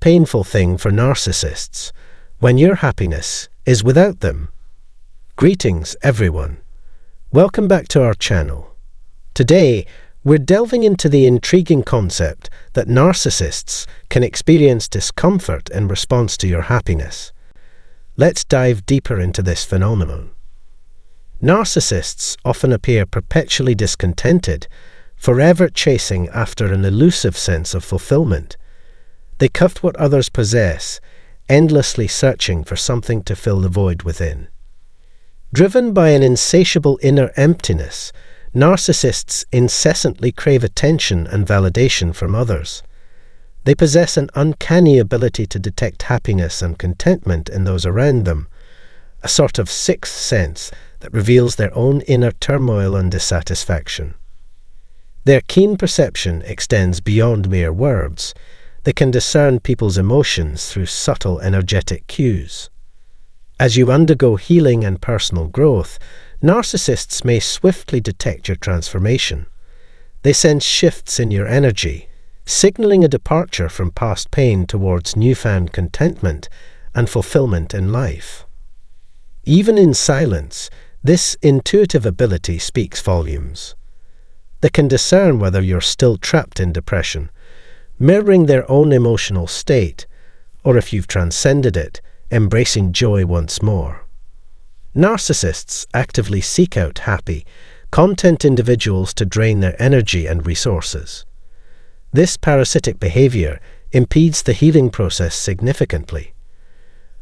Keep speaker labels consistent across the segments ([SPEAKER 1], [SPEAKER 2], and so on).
[SPEAKER 1] painful thing for narcissists, when your happiness is without them. Greetings, everyone. Welcome back to our channel. Today, we're delving into the intriguing concept that narcissists can experience discomfort in response to your happiness. Let's dive deeper into this phenomenon. Narcissists often appear perpetually discontented, forever chasing after an elusive sense of fulfillment. They covet what others possess, endlessly searching for something to fill the void within. Driven by an insatiable inner emptiness, narcissists incessantly crave attention and validation from others. They possess an uncanny ability to detect happiness and contentment in those around them, a sort of sixth sense that reveals their own inner turmoil and dissatisfaction. Their keen perception extends beyond mere words. They can discern people's emotions through subtle energetic cues. As you undergo healing and personal growth, narcissists may swiftly detect your transformation. They sense shifts in your energy, signaling a departure from past pain towards newfound contentment and fulfillment in life. Even in silence, this intuitive ability speaks volumes. They can discern whether you're still trapped in depression, mirroring their own emotional state, or if you've transcended it, embracing joy once more. Narcissists actively seek out happy, content individuals to drain their energy and resources. This parasitic behavior impedes the healing process significantly.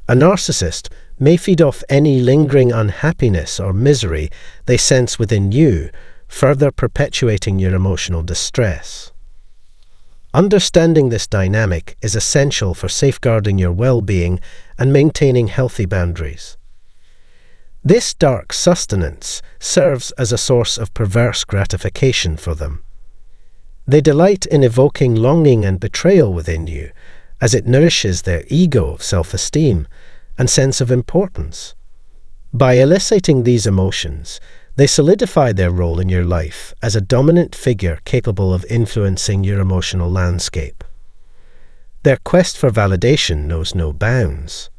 [SPEAKER 1] A narcissist may feed off any lingering unhappiness or misery they sense within you, further perpetuating your emotional distress. Understanding this dynamic is essential for safeguarding your well-being and maintaining healthy boundaries. This dark sustenance serves as a source of perverse gratification for them. They delight in evoking longing and betrayal within you, as it nourishes their ego of self-esteem and sense of importance. By eliciting these emotions, they solidify their role in your life as a dominant figure capable of influencing your emotional landscape. Their quest for validation knows no bounds.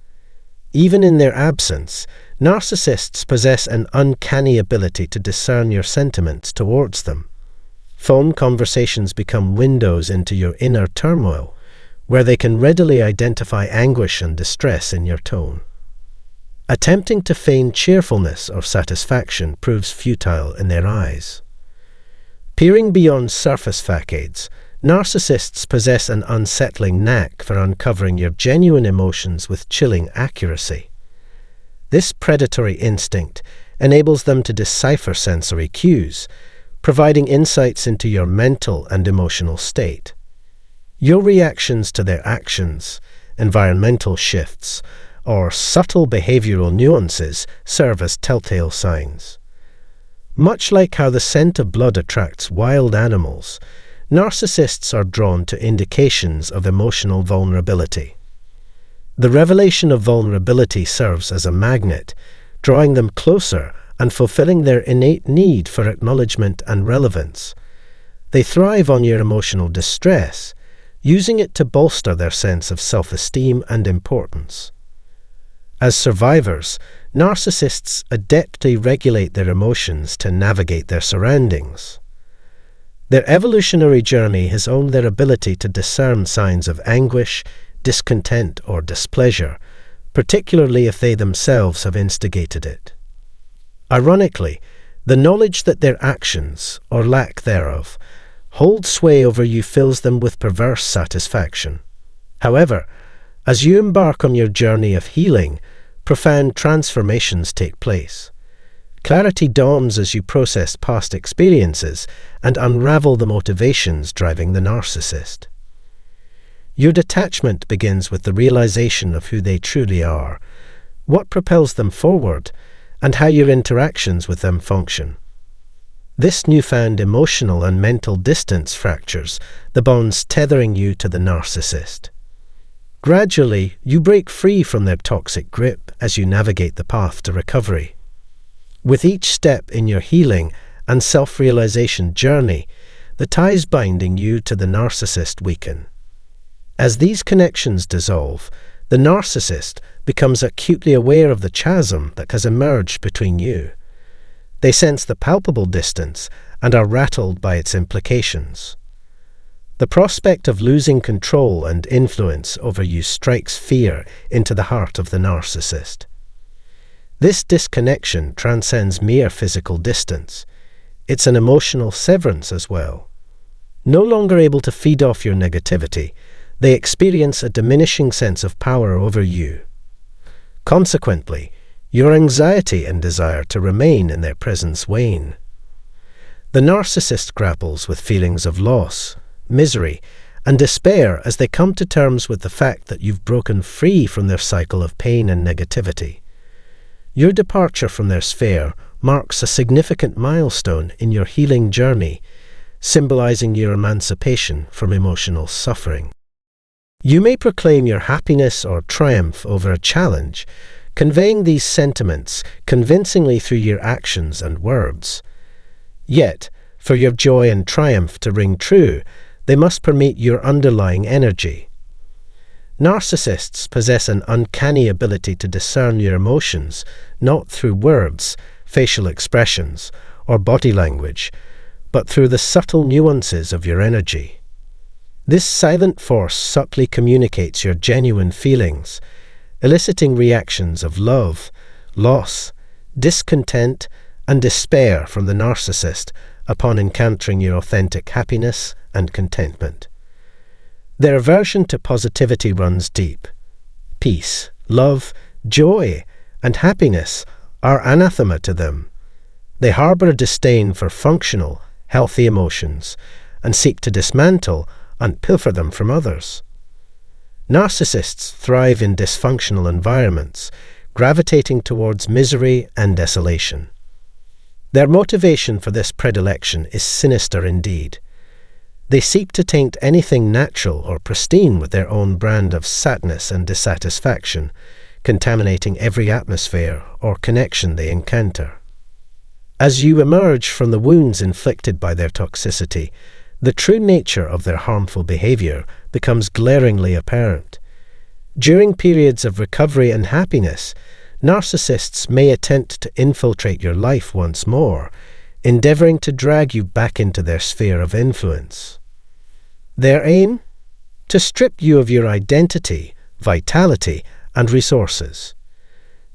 [SPEAKER 1] Even in their absence, narcissists possess an uncanny ability to discern your sentiments towards them. Phone conversations become windows into your inner turmoil, where they can readily identify anguish and distress in your tone. Attempting to feign cheerfulness or satisfaction proves futile in their eyes. Peering beyond surface facades, narcissists possess an unsettling knack for uncovering your genuine emotions with chilling accuracy. This predatory instinct enables them to decipher sensory cues, providing insights into your mental and emotional state. Your reactions to their actions, environmental shifts, or subtle behavioral nuances serve as telltale signs. Much like how the scent of blood attracts wild animals, narcissists are drawn to indications of emotional vulnerability. The revelation of vulnerability serves as a magnet, drawing them closer and fulfilling their innate need for acknowledgement and relevance. They thrive on your emotional distress, using it to bolster their sense of self-esteem and importance. As survivors, narcissists adeptly regulate their emotions to navigate their surroundings. Their evolutionary journey has honed their ability to discern signs of anguish, discontent, or displeasure, particularly if they themselves have instigated it. Ironically, the knowledge that their actions, or lack thereof, hold sway over you fills them with perverse satisfaction. However, as you embark on your journey of healing, profound transformations take place. Clarity dawns as you process past experiences and unravel the motivations driving the narcissist. Your detachment begins with the realization of who they truly are, what propels them forward, and how your interactions with them function. This newfound emotional and mental distance fractures the bonds tethering you to the narcissist. Gradually, you break free from their toxic grip as you navigate the path to recovery. With each step in your healing and self-realization journey, the ties binding you to the narcissist weaken. As these connections dissolve, the narcissist becomes acutely aware of the chasm that has emerged between you. They sense the palpable distance and are rattled by its implications. The prospect of losing control and influence over you strikes fear into the heart of the narcissist. This disconnection transcends mere physical distance. It's an emotional severance as well. No longer able to feed off your negativity, they experience a diminishing sense of power over you. Consequently, your anxiety and desire to remain in their presence wane. The narcissist grapples with feelings of loss, misery, and despair as they come to terms with the fact that you've broken free from their cycle of pain and negativity. Your departure from their sphere marks a significant milestone in your healing journey, symbolizing your emancipation from emotional suffering. You may proclaim your happiness or triumph over a challenge, conveying these sentiments convincingly through your actions and words. Yet, for your joy and triumph to ring true, they must permeate your underlying energy. Narcissists possess an uncanny ability to discern your emotions, not through words, facial expressions, or body language, but through the subtle nuances of your energy. This silent force subtly communicates your genuine feelings, eliciting reactions of love, loss, discontent, and despair from the narcissist upon encountering your authentic happiness and contentment. Their aversion to positivity runs deep. Peace, love, joy, and happiness are anathema to them. They harbor a disdain for functional, healthy emotions and seek to dismantle and pilfer them from others. Narcissists thrive in dysfunctional environments, gravitating towards misery and desolation. Their motivation for this predilection is sinister indeed. They seek to taint anything natural or pristine with their own brand of sadness and dissatisfaction, contaminating every atmosphere or connection they encounter. As you emerge from the wounds inflicted by their toxicity, the true nature of their harmful behavior becomes glaringly apparent. During periods of recovery and happiness, narcissists may attempt to infiltrate your life once more, endeavoring to drag you back into their sphere of influence. Their aim? To strip you of your identity, vitality, and resources.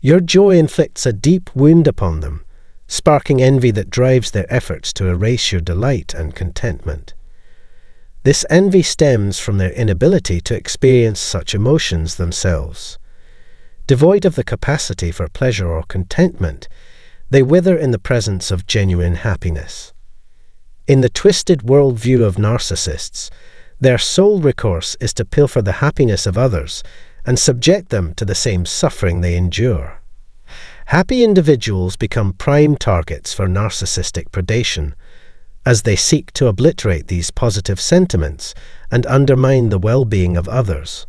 [SPEAKER 1] Your joy inflicts a deep wound upon them, sparking envy that drives their efforts to erase your delight and contentment. This envy stems from their inability to experience such emotions themselves. Devoid of the capacity for pleasure or contentment, they wither in the presence of genuine happiness. In the twisted worldview of narcissists, their sole recourse is to pilfer the happiness of others and subject them to the same suffering they endure. Happy individuals become prime targets for narcissistic predation, as they seek to obliterate these positive sentiments and undermine the well-being of others.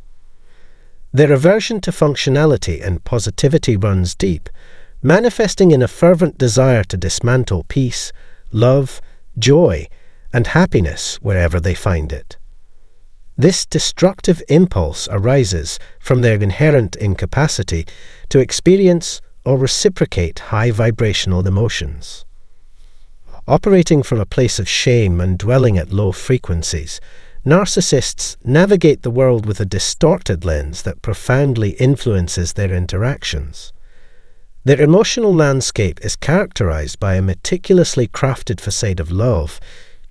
[SPEAKER 1] Their aversion to functionality and positivity runs deep, manifesting in a fervent desire to dismantle peace, love, joy, and happiness wherever they find it. This destructive impulse arises from their inherent incapacity to experience or reciprocate high vibrational emotions. Operating from a place of shame and dwelling at low frequencies, narcissists navigate the world with a distorted lens that profoundly influences their interactions. Their emotional landscape is characterized by a meticulously crafted facade of love,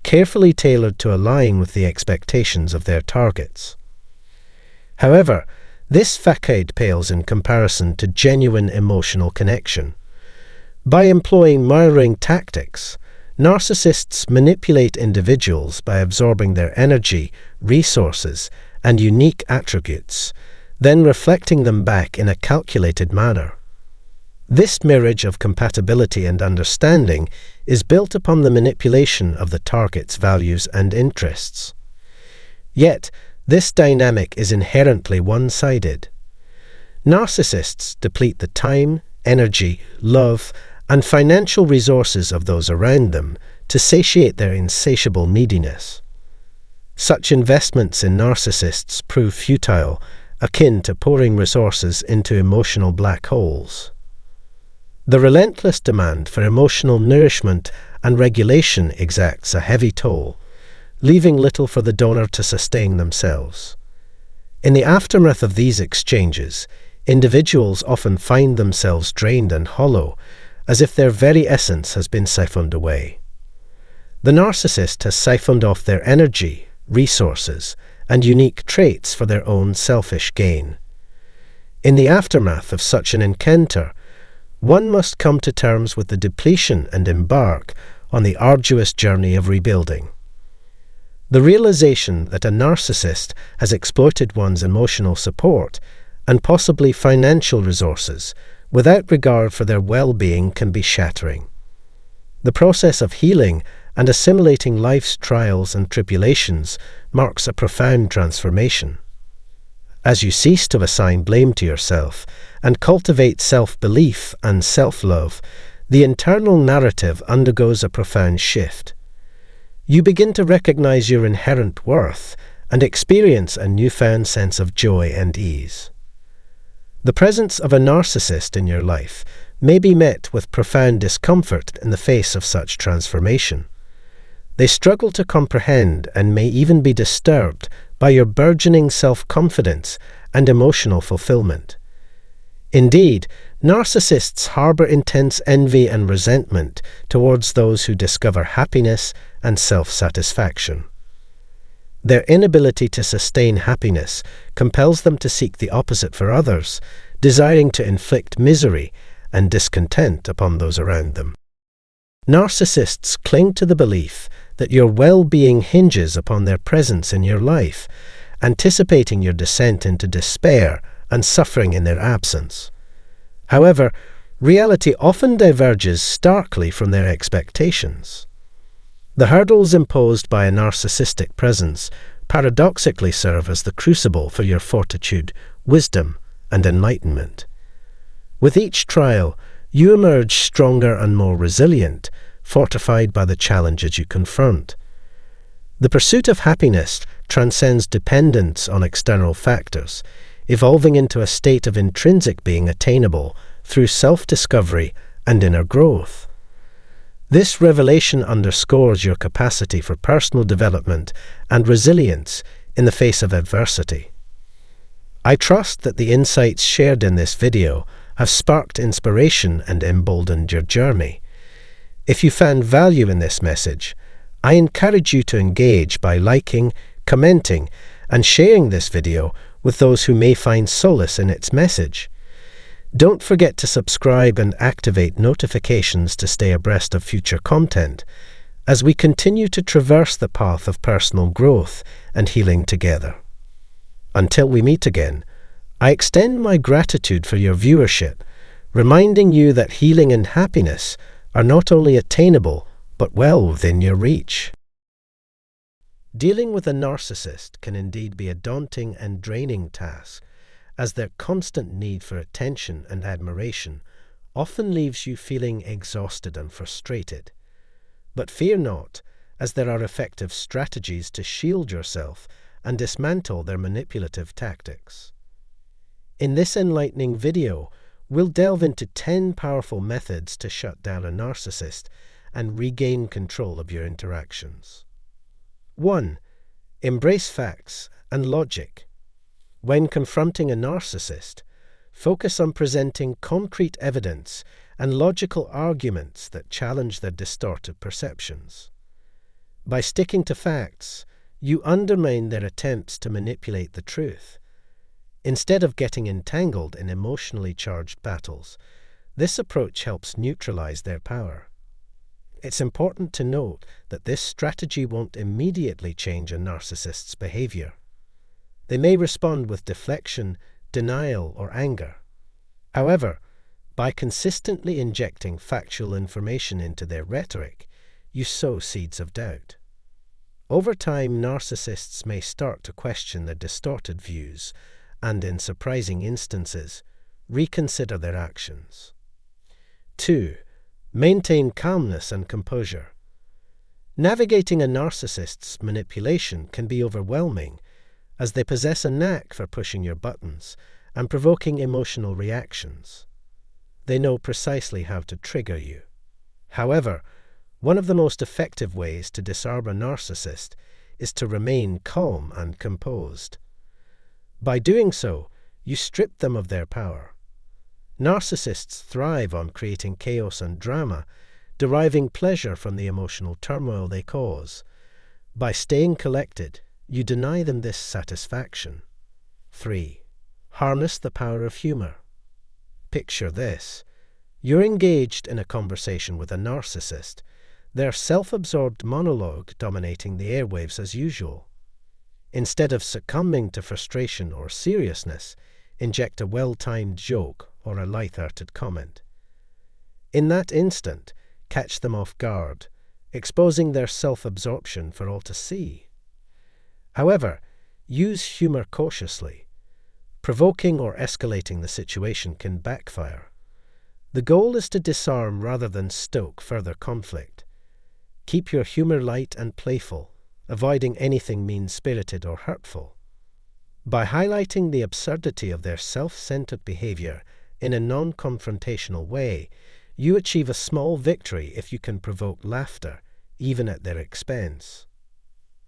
[SPEAKER 1] carefully tailored to align with the expectations of their targets. However, this facade pales in comparison to genuine emotional connection. By employing mirroring tactics, narcissists manipulate individuals by absorbing their energy, resources, and unique attributes, then reflecting them back in a calculated manner. This marriage of compatibility and understanding is built upon the manipulation of the target's values and interests. Yet, this dynamic is inherently one-sided. Narcissists deplete the time, energy, love, and financial resources of those around them to satiate their insatiable neediness. Such investments in narcissists prove futile, akin to pouring resources into emotional black holes. The relentless demand for emotional nourishment and regulation exacts a heavy toll, leaving little for the donor to sustain themselves. In the aftermath of these exchanges, individuals often find themselves drained and hollow, as if their very essence has been siphoned away. The narcissist has siphoned off their energy, resources, and unique traits for their own selfish gain. In the aftermath of such an encounter, one must come to terms with the depletion and embark on the arduous journey of rebuilding. The realization that a narcissist has exploited one's emotional support and possibly financial resources without regard for their well-being can be shattering. The process of healing and assimilating life's trials and tribulations marks a profound transformation. As you cease to assign blame to yourself and cultivate self-belief and self-love, the internal narrative undergoes a profound shift. You begin to recognize your inherent worth and experience a newfound sense of joy and ease. The presence of a narcissist in your life may be met with profound discomfort in the face of such transformation. They struggle to comprehend and may even be disturbed by your burgeoning self-confidence and emotional fulfillment. Indeed, narcissists harbor intense envy and resentment towards those who discover happiness and self-satisfaction. Their inability to sustain happiness compels them to seek the opposite for others, desiring to inflict misery and discontent upon those around them. Narcissists cling to the belief that your well-being hinges upon their presence in your life, anticipating your descent into despair and suffering in their absence. However, reality often diverges starkly from their expectations. The hurdles imposed by a narcissistic presence paradoxically serve as the crucible for your fortitude, wisdom, and enlightenment. With each trial, you emerge stronger and more resilient, fortified by the challenges you confront. The pursuit of happiness transcends dependence on external factors, evolving into a state of intrinsic being attainable through self-discovery and inner growth. This revelation underscores your capacity for personal development and resilience in the face of adversity. I trust that the insights shared in this video have sparked inspiration and emboldened your journey. If you found value in this message, I encourage you to engage by liking, commenting, and sharing this video with those who may find solace in its message. Don't forget to subscribe and activate notifications to stay abreast of future content as we continue to traverse the path of personal growth and healing together. Until we meet again, I extend my gratitude for your viewership, reminding you that healing and happiness are not only attainable, but well within your reach. Dealing with a narcissist can indeed be a daunting and draining task, as their constant need for attention and admiration often leaves you feeling exhausted and frustrated. But fear not, as there are effective strategies to shield yourself and dismantle their manipulative tactics. In this enlightening video, we'll delve into 10 powerful methods to shut down a narcissist and regain control of your interactions. 1. Embrace facts and logic. When confronting a narcissist, focus on presenting concrete evidence and logical arguments that challenge their distorted perceptions. By sticking to facts, you undermine their attempts to manipulate the truth. Instead of getting entangled in emotionally charged battles, this approach helps neutralize their power. It's important to note that this strategy won't immediately change a narcissist's behavior. They may respond with deflection, denial, or anger. However, by consistently injecting factual information into their rhetoric, you sow seeds of doubt. Over time, narcissists may start to question their distorted views and, in surprising instances, reconsider their actions. 2. Maintain calmness and composure. Navigating a narcissist's manipulation can be overwhelming, as they possess a knack for pushing your buttons and provoking emotional reactions. They know precisely how to trigger you. However, one of the most effective ways to disarm a narcissist is to remain calm and composed. By doing so, you strip them of their power. Narcissists thrive on creating chaos and drama, deriving pleasure from the emotional turmoil they cause. By staying collected, you deny them this satisfaction. 3. Harness the power of humor. Picture this. You're engaged in a conversation with a narcissist, their self-absorbed monologue dominating the airwaves as usual. Instead of succumbing to frustration or seriousness, inject a well-timed joke or a light-hearted comment. In that instant, catch them off guard, exposing their self-absorption for all to see. However, use humor cautiously. Provoking or escalating the situation can backfire. The goal is to disarm rather than stoke further conflict. Keep your humor light and playful, avoiding anything mean-spirited or hurtful. By highlighting the absurdity of their self-centered behavior in a non-confrontational way, you achieve a small victory if you can provoke laughter, even at their expense.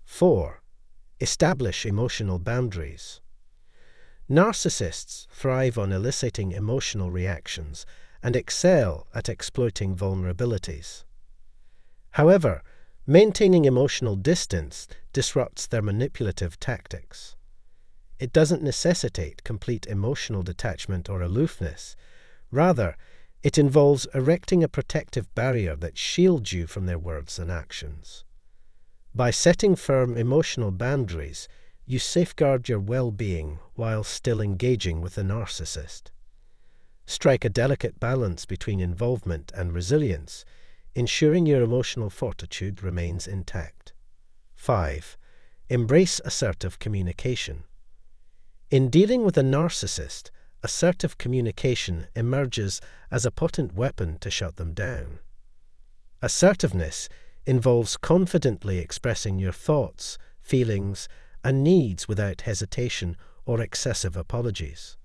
[SPEAKER 1] 4. Establish emotional boundaries. Narcissists thrive on eliciting emotional reactions and excel at exploiting vulnerabilities. However, maintaining emotional distance disrupts their manipulative tactics. It doesn't necessitate complete emotional detachment or aloofness. Rather, it involves erecting a protective barrier that shields you from their words and actions. By setting firm emotional boundaries, you safeguard your well-being while still engaging with the narcissist. Strike a delicate balance between involvement and resilience, ensuring your emotional fortitude remains intact. 5. Embrace assertive communication. In dealing with a narcissist, assertive communication emerges as a potent weapon to shut them down. Assertiveness involves confidently expressing your thoughts, feelings, and needs without hesitation or excessive apologies.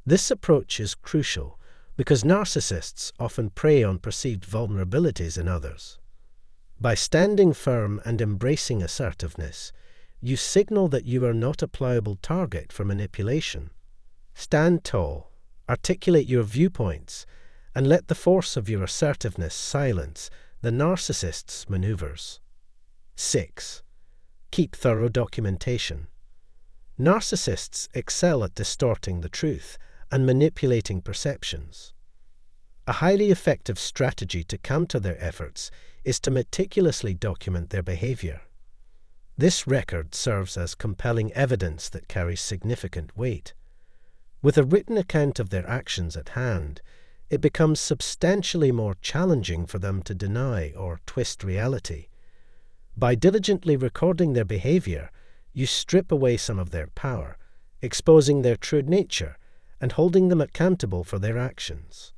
[SPEAKER 1] This approach is crucial because narcissists often prey on perceived vulnerabilities in others. By standing firm and embracing assertiveness, you signal that you are not a pliable target for manipulation. Stand tall, articulate your viewpoints, and let the force of your assertiveness silence the narcissist's maneuvers. 6. Keep thorough documentation. Narcissists excel at distorting the truth and manipulating perceptions. A highly effective strategy to counter their efforts is to meticulously document their behavior. This record serves as compelling evidence that carries significant weight. With a written account of their actions at hand, it becomes substantially more challenging for them to deny or twist reality. By diligently recording their behavior, you strip away some of their power, exposing their true nature and holding them accountable for their actions.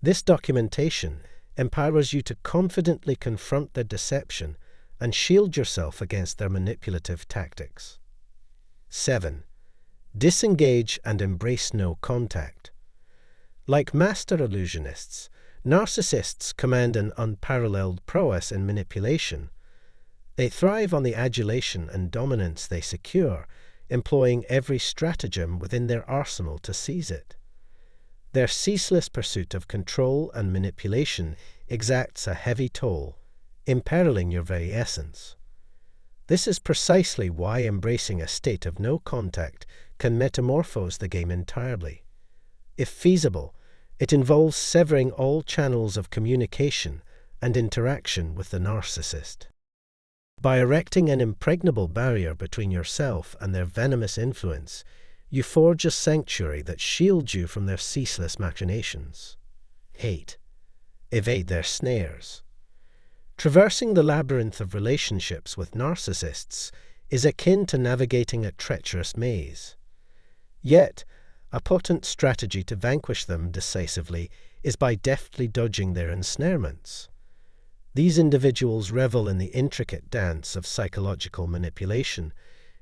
[SPEAKER 1] This documentation empowers you to confidently confront their deception and shield yourself against their manipulative tactics. 7. Disengage and embrace no contact. Like master illusionists, narcissists command an unparalleled prowess in manipulation. They thrive on the adulation and dominance they secure, employing every stratagem within their arsenal to seize it. Their ceaseless pursuit of control and manipulation exacts a heavy toll, imperiling your very essence. This is precisely why embracing a state of no contact can metamorphose the game entirely. If feasible, it involves severing all channels of communication and interaction with the narcissist. By erecting an impregnable barrier between yourself and their venomous influence, you forge a sanctuary that shields you from their ceaseless machinations. 8. Evade their snares. Traversing the labyrinth of relationships with narcissists is akin to navigating a treacherous maze. Yet, a potent strategy to vanquish them decisively is by deftly dodging their ensnarements. These individuals revel in the intricate dance of psychological manipulation,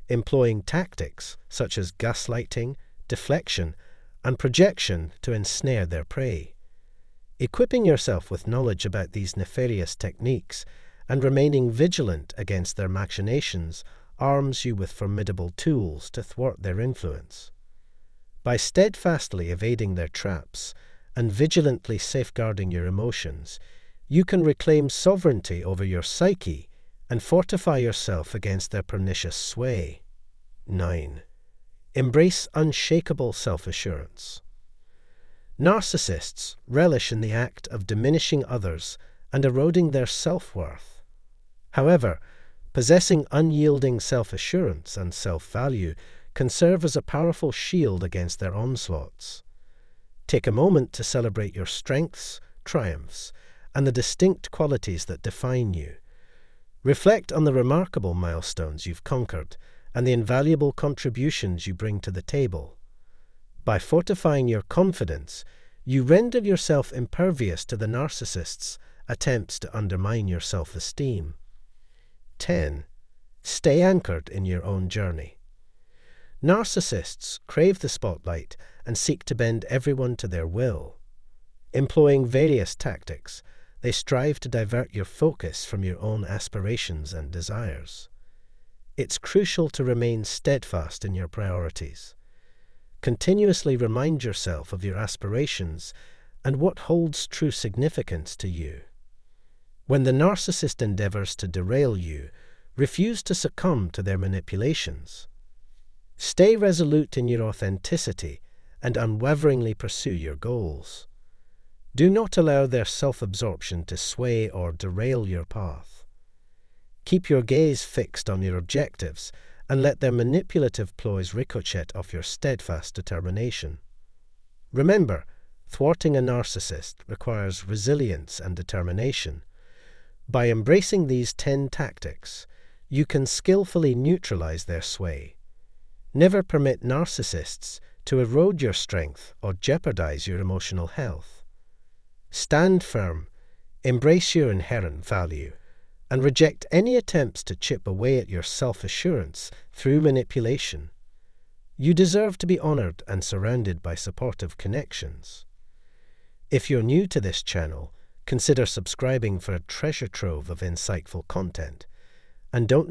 [SPEAKER 1] employing tactics such as gaslighting, deflection, and projection to ensnare their prey. Equipping yourself with knowledge about these nefarious techniques and remaining vigilant against their machinations arms you with formidable tools to thwart their influence. By steadfastly evading their traps and vigilantly safeguarding your emotions, you can reclaim sovereignty over your psyche and fortify yourself against their pernicious sway. 9. Embrace unshakable self-assurance. Narcissists relish in the act of diminishing others and eroding their self-worth. However, possessing unyielding self-assurance and self-value can serve as a powerful shield against their onslaughts. Take a moment to celebrate your strengths, triumphs, and the distinct qualities that define you. Reflect on the remarkable milestones you've conquered and the invaluable contributions you bring to the table. By fortifying your confidence, you render yourself impervious to the narcissist's attempts to undermine your self-esteem. 10. Stay anchored in your own journey. Narcissists crave the spotlight and seek to bend everyone to their will. Employing various tactics, they strive to divert your focus from your own aspirations and desires. It's crucial to remain steadfast in your priorities. Continuously remind yourself of your aspirations and what holds true significance to you. When the narcissist endeavors to derail you, refuse to succumb to their manipulations. Stay resolute in your authenticity and unwaveringly pursue your goals. Do not allow their self-absorption to sway or derail your path. Keep your gaze fixed on your objectives and let their manipulative ploys ricochet off your steadfast determination. Remember, thwarting a narcissist requires resilience and determination. By embracing these 10 tactics, you can skillfully neutralize their sway. Never permit narcissists to erode your strength or jeopardize your emotional health. Stand firm, embrace your inherent value, and reject any attempts to chip away at your self-assurance through manipulation. You deserve to be honored and surrounded by supportive connections. If you're new to this channel, consider subscribing for a treasure trove of insightful content. And don't